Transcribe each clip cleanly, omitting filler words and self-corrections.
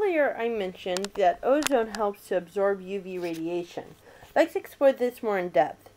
earlier I mentioned that ozone helps to absorb UV radiation. Let's explore this more in depth.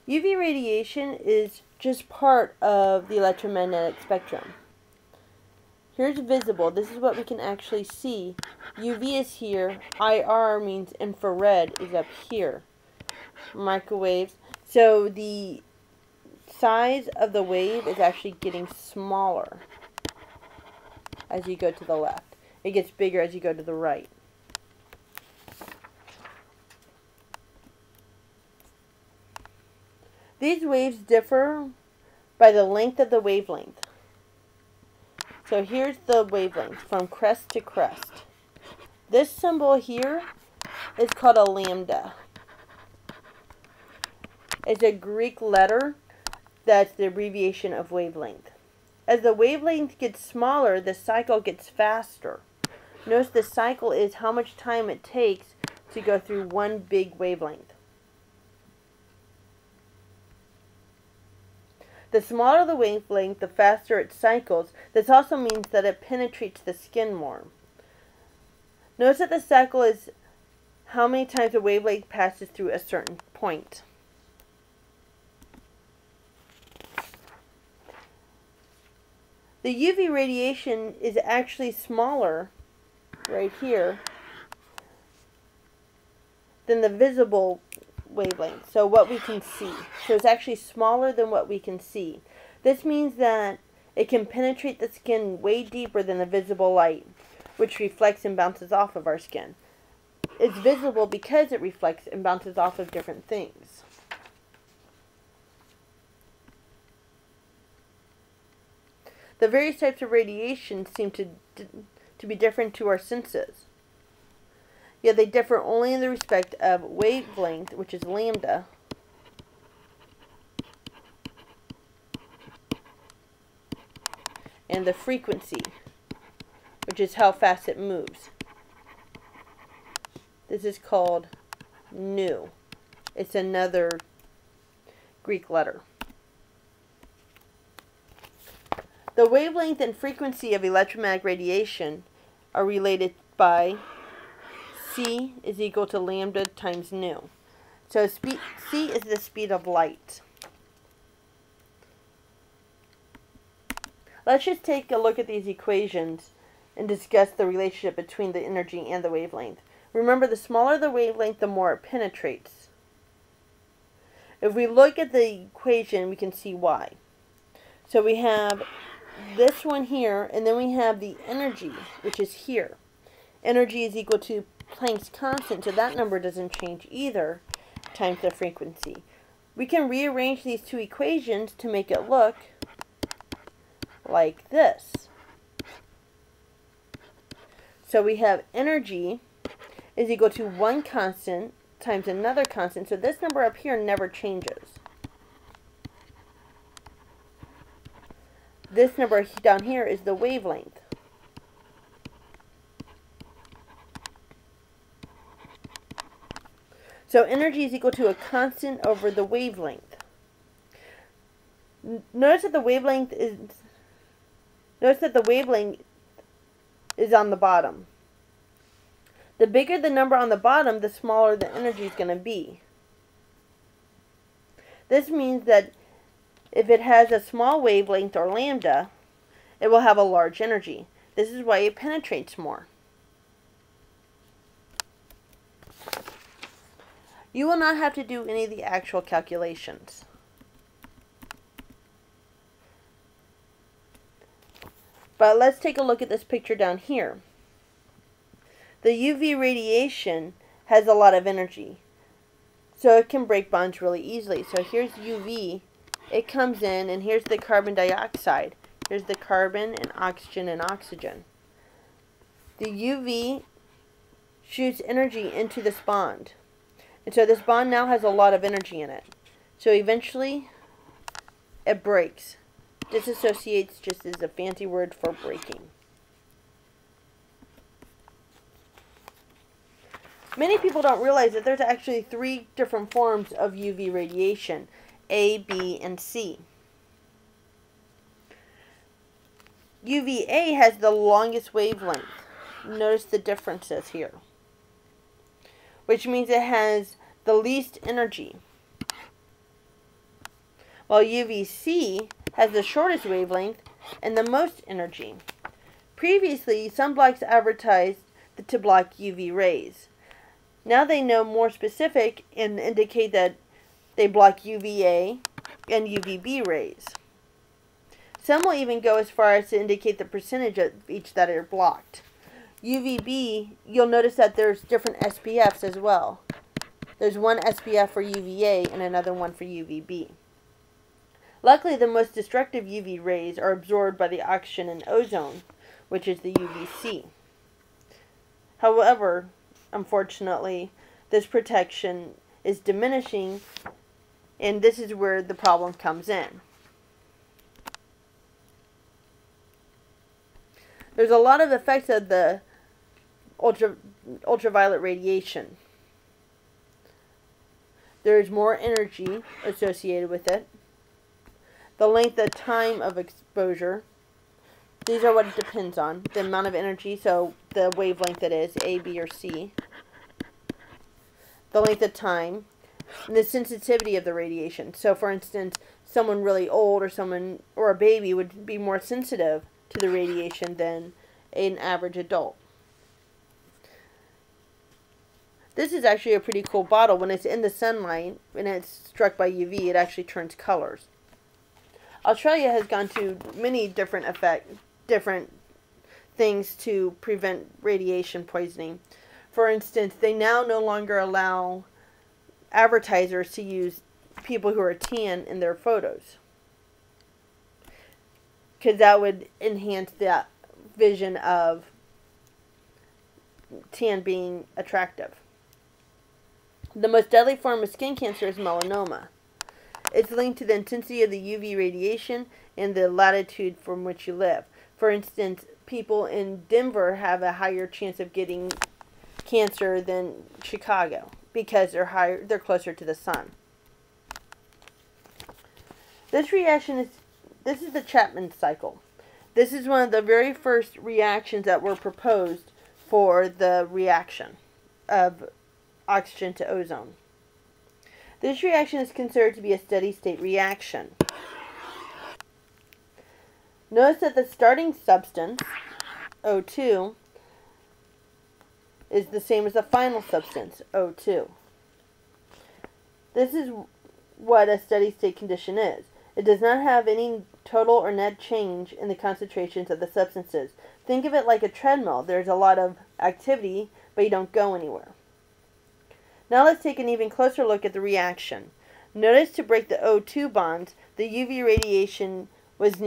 UV radiation is just part of the electromagnetic spectrum. Here's visible. This is what we can actually see. UV is here. IR means infrared is up here. Microwaves. So the size of the wave is actually getting smaller as you go to the left. It gets bigger as you go to the right. These waves differ by the length of the wavelength. So here's the wavelength from crest to crest. This symbol here is called a lambda. It's a Greek letter that's the abbreviation of wavelength. As the wavelength gets smaller, the cycle gets faster. Notice the cycle is how much time it takes to go through one big wavelength. The smaller the wavelength, the faster it cycles. This also means that it penetrates the skin more. Notice that the cycle is how many times a wavelength passes through a certain point. The UV radiation is actually smaller right here than the visible wavelength, so what we can see. So it's actually smaller than what we can see. This means that it can penetrate the skin way deeper than the visible light, which reflects and bounces off of our skin. It's visible because it reflects and bounces off of different things. The various types of radiation seem to be different to our senses. Yet they differ only in the respect of wavelength, which is lambda, and the frequency, which is how fast it moves. This is called nu. It's another Greek letter. The wavelength and frequency of electromagnetic radiation are related by c is equal to lambda times nu. So c is the speed of light. Let's just take a look at these equations and discuss the relationship between the energy and the wavelength. Remember, the smaller the wavelength, the more it penetrates. If we look at the equation, we can see why. So we have this one here, and then we have the energy, which is here. Energy is equal to Planck's constant, so that number doesn't change either, times the frequency. We can rearrange these two equations to make it look like this. So we have energy is equal to one constant times another constant, so this number up here never changes. This number down here is the wavelength. So energy is equal to a constant over the wavelength. Notice that the wavelength is on the bottom. The bigger the number on the bottom, the smaller the energy is going to be. This means that if it has a small wavelength or lambda, it will have a large energy. This is why it penetrates more. You will not have to do any of the actual calculations. But let's take a look at this picture down here. The UV radiation has a lot of energy, so it can break bonds really easily. So here's UV. It comes in, and here's the carbon dioxide. Here's the carbon and oxygen. The UV shoots energy into this bond. And so this bond now has a lot of energy in it. So eventually, it breaks. Disassociates just is a fancy word for breaking. Many people don't realize that there's actually 3 different forms of UV radiation. A, B, and C. UVA has the longest wavelength. notice the differences here, which means it has the least energy, while UVC has the shortest wavelength and the most energy. Previously, sunblocks advertised to block UV rays. Now they know more specific and indicate that they block UVA and UVB rays. Some will even go as far as to indicate the percentage of each that are blocked. UVB, you'll notice that there's different SPFs as well. There's one SPF for UVA and another one for UVB. Luckily, the most destructive UV rays are absorbed by the oxygen and ozone, which is the UVC. However, unfortunately, this protection is diminishing, and this is where the problem comes in. There's a lot of effects of the ultraviolet radiation. There's more energy associated with it. The length of time of exposure. These are what it depends on. The amount of energy, so the wavelength it is, A, B, or C. The length of time. And the sensitivity of the radiation. So for instance, someone really old or a baby would be more sensitive to the radiation than an average adult. This is actually a pretty cool bottle. When it's in the sunlight and it's struck by UV, it actually turns colors. Australia has gone to many different things to prevent radiation poisoning. For instance, they now no longer allow advertisers to use people who are tan in their photos, because that would enhance the vision of tan being attractive. The most deadly form of skin cancer is melanoma. It's linked to the intensity of the UV radiation and the latitude from which you live. For instance, people in Denver have a higher chance of getting cancer than Chicago because they're closer to the sun. This is the Chapman cycle. This is one of the very first reactions that were proposed for the reaction of oxygen to ozone. This reaction is considered to be a steady-state reaction. Notice that the starting substance, O2, is the same as the final substance, O2. This is what a steady-state condition is. It does not have any total or net change in the concentrations of the substances. Think of it like a treadmill. There's a lot of activity, but you don't go anywhere. Now let's take an even closer look at the reaction. Notice to break the O2 bonds, the UV radiation was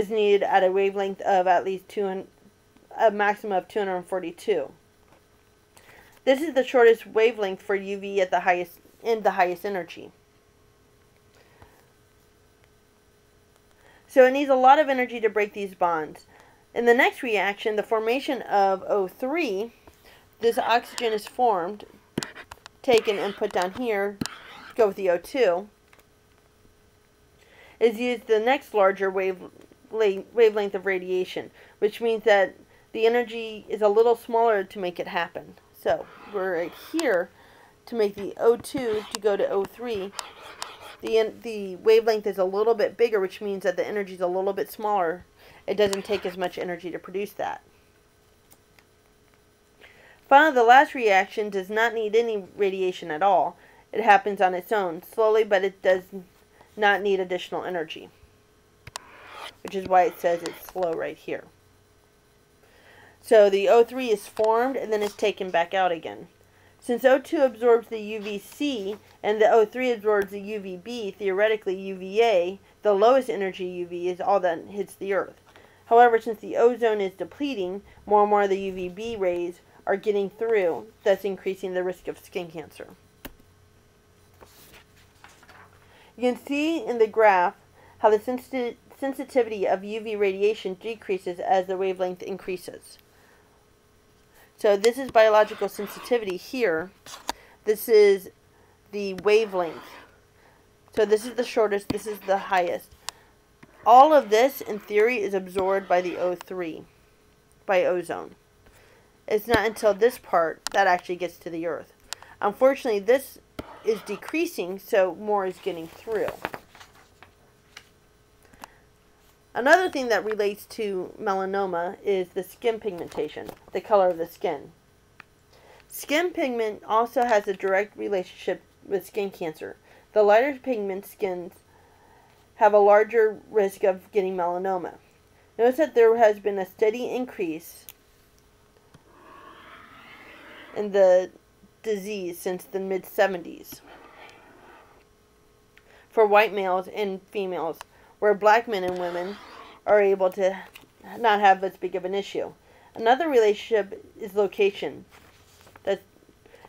needed at a wavelength of at least a maximum of 242. This is the shortest wavelength for UV at the highest energy. So it needs a lot of energy to break these bonds. In the next reaction, the formation of O3, this oxygen is formed, taken and put down here, go with the O2, is used the next larger wavelength of radiation, which means that the energy is a little smaller to make it happen. So we're right here to make the O2 to go to O3. The wavelength is a little bit bigger, which means that the energy is a little bit smaller. It doesn't take as much energy to produce that. Finally, the last reaction does not need any radiation at all. It happens on its own, slowly, but it does not need additional energy, which is why it says it's slow right here. So the O3 is formed and then is taken back out again. Since O2 absorbs the UVC and the O3 absorbs the UVB, theoretically UVA, the lowest energy UV, is all that hits the Earth. However, since the ozone is depleting, more and more of the UVB rays are getting through, thus increasing the risk of skin cancer. You can see in the graph how the sensitivity of UV radiation decreases as the wavelength increases. So this is biological sensitivity here. This is the wavelength. So this is the shortest, this is the highest. All of this, in theory, is absorbed by the O3, by ozone. It's not until this part that actually gets to the Earth. Unfortunately, this is decreasing, so more is getting through. Another thing that relates to melanoma is the skin pigmentation, the color of the skin. Skin pigment also has a direct relationship with skin cancer. The lighter pigment skins have a larger risk of getting melanoma. Notice that there has been a steady increase in the disease since the mid-70s for white males and females, where black men and women are able to not have as big of an issue. Another relationship is location. That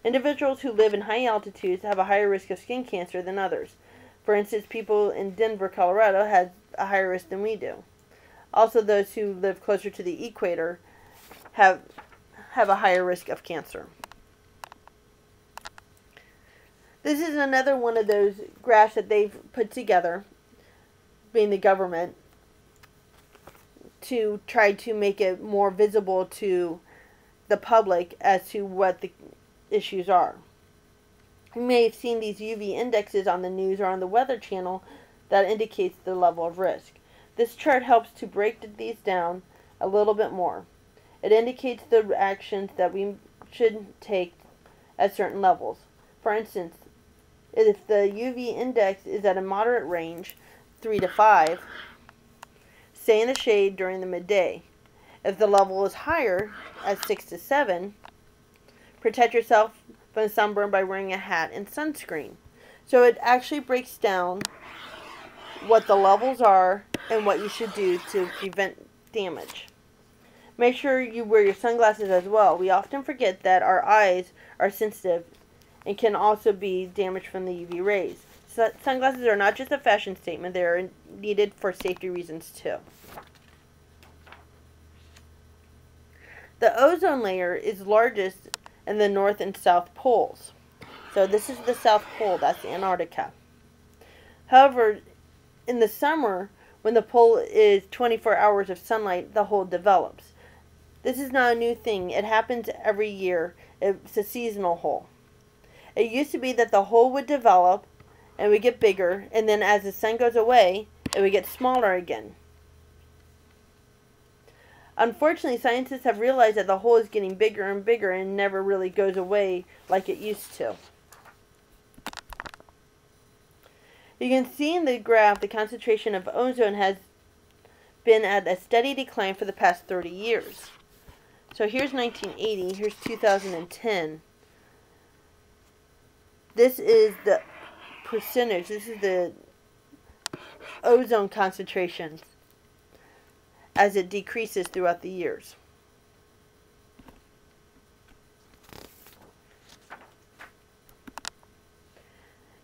individuals who live in high altitudes have a higher risk of skin cancer than others. For instance, people in Denver, Colorado have a higher risk than we do. Also, those who live closer to the equator have a higher risk of cancer. This is another one of those graphs that they've put together, being the government, to try to make it more visible to the public as to what the issues are. You may have seen these UV indexes on the news or on the Weather Channel that indicates the level of risk. This chart helps to break these down a little bit more. It indicates the actions that we should take at certain levels. For instance, if the UV index is at a moderate range, 3 to 5, stay in the shade during the midday. If the level is higher, at 6 to 7, protect yourself from sunburn by wearing a hat and sunscreen. So it actually breaks down what the levels are and what you should do to prevent damage. Make sure you wear your sunglasses as well. We often forget that our eyes are sensitive and can also be damaged from the UV rays. So sunglasses are not just a fashion statement, they are needed for safety reasons too. The ozone layer is largest in the North and South poles. So this is the South Pole, that's Antarctica. However, in the summer, when the pole is 24 hours of sunlight, the hole develops. This is not a new thing. It happens every year. It's a seasonal hole. It used to be that the hole would develop and would get bigger, and then as the sun goes away, it would get smaller again. Unfortunately, scientists have realized that the hole is getting bigger and bigger and never really goes away like it used to. You can see in the graph the concentration of ozone has been at a steady decline for the past 30 years. So here's 1980, here's 2010. This is the percentage, this is the ozone concentrations as it decreases throughout the years.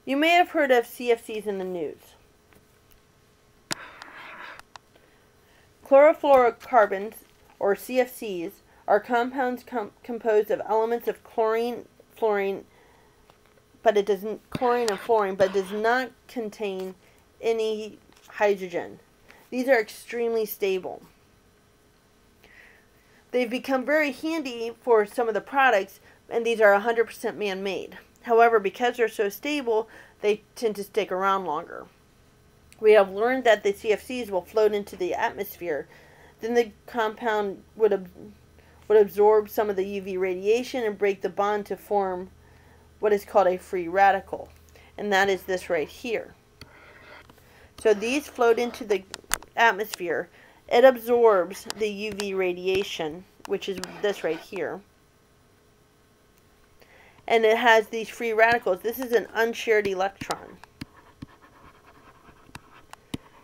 You may have heard of CFCs in the news. Chlorofluorocarbons, or CFCs, are compounds composed of elements of chlorine, fluorine, chlorine and fluorine, but does not contain any hydrogen. These are extremely stable. They've become very handy for some of the products, and these are 100% man-made. However, because they're so stable, they tend to stick around longer. We have learned that the CFCs will float into the atmosphere. Then the compound would absorb some of the UV radiation and break the bond to form what is called a free radical. And that is this right here. So these float into the atmosphere. It absorbs the UV radiation, which is this right here. And it has these free radicals. This is an unshared electron.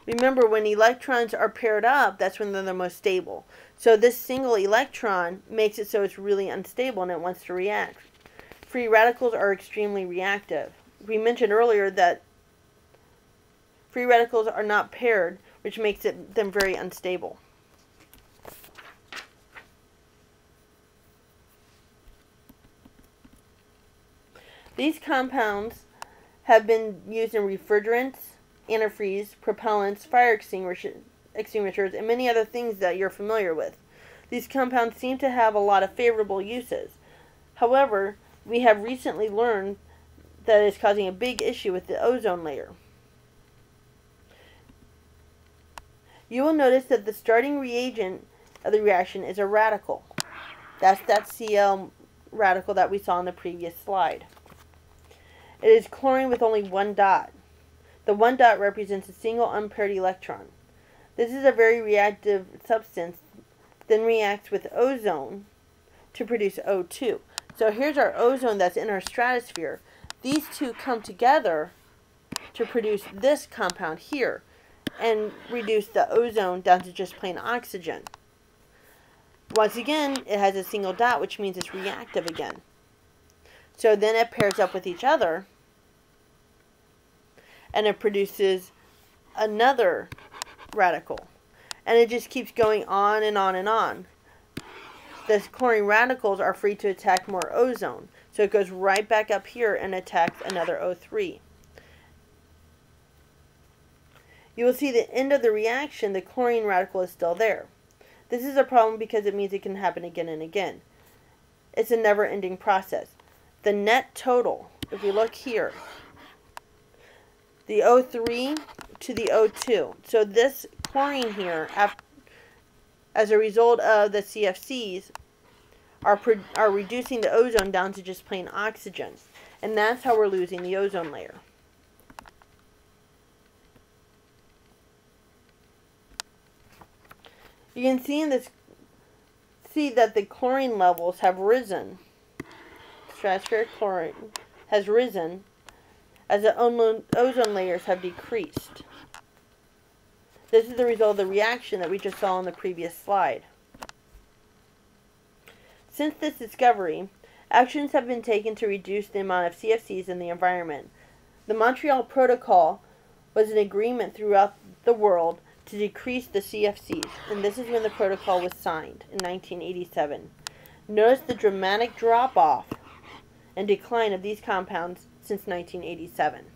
Remember, when electrons are paired up, that's when they're the most stable. So this single electron makes it so it's really unstable and it wants to react. Free radicals are extremely reactive. We mentioned earlier that free radicals are not paired, which makes them very unstable. These compounds have been used in refrigerants, antifreeze, propellants, fire extinguishers, and many other things that you're familiar with. These compounds seem to have a lot of favorable uses. However, we have recently learned that it's causing a big issue with the ozone layer. You will notice that the starting reagent of the reaction is a radical. That's that Cl radical that we saw in the previous slide. It is chlorine with only one dot. The one dot represents a single unpaired electron. This is a very reactive substance, then reacts with ozone to produce O2. So here's our ozone that's in our stratosphere. These two come together to produce this compound here and reduce the ozone down to just plain oxygen. Once again, it has a single dot, which means it's reactive again. So then it pairs up with each other and it produces another radical. And it just keeps going on and on and on. The chlorine radicals are free to attack more ozone. So it goes right back up here and attacks another O3. You will see the end of the reaction, the chlorine radical is still there. This is a problem because it means it can happen again and again. It's a never-ending process. The net total, if you look here, the O3 to the O2. So this chlorine here, as a result of the CFCs, are reducing the ozone down to just plain oxygen. And that's how we're losing the ozone layer. You can see that the chlorine levels have risen. Stratospheric chlorine has risen as the ozone layers have decreased. This is the result of the reaction that we just saw on the previous slide. Since this discovery, actions have been taken to reduce the amount of CFCs in the environment. The Montreal Protocol was an agreement throughout the world to decrease the CFCs, and this is when the protocol was signed in 1987. Notice the dramatic drop-off and decline of these compounds since 1987.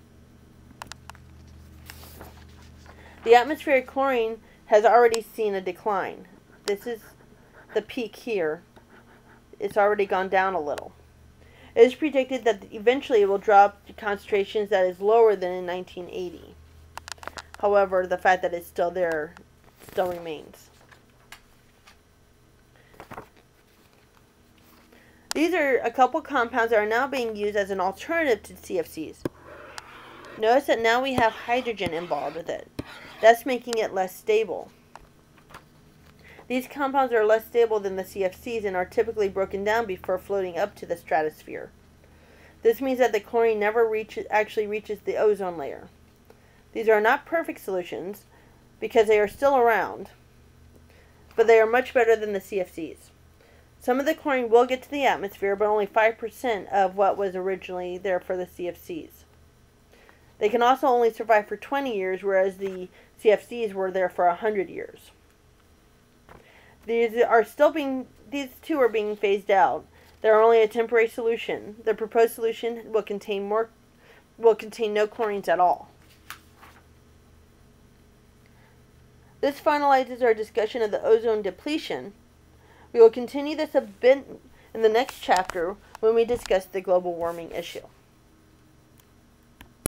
The atmospheric chlorine has already seen a decline. This is the peak here. It's already gone down a little. It is predicted that eventually it will drop to concentrations that is lower than in 1980. However, the fact that it's still there still remains. These are a couple compounds that are now being used as an alternative to CFCs. Notice that now we have hydrogen involved with it. That's making it less stable. These compounds are less stable than the CFCs and are typically broken down before floating up to the stratosphere. This means that the chlorine never actually reaches the ozone layer. These are not perfect solutions because they are still around, but they are much better than the CFCs. Some of the chlorine will get to the atmosphere, but only 5% of what was originally there for the CFCs. They can also only survive for 20 years, whereas the CFCs were there for 100 years. These two are being phased out. They are only a temporary solution. The proposed solution will contain no chlorines at all. This finalizes our discussion of the ozone depletion. We will continue this a bit in the next chapter when we discuss the global warming issue.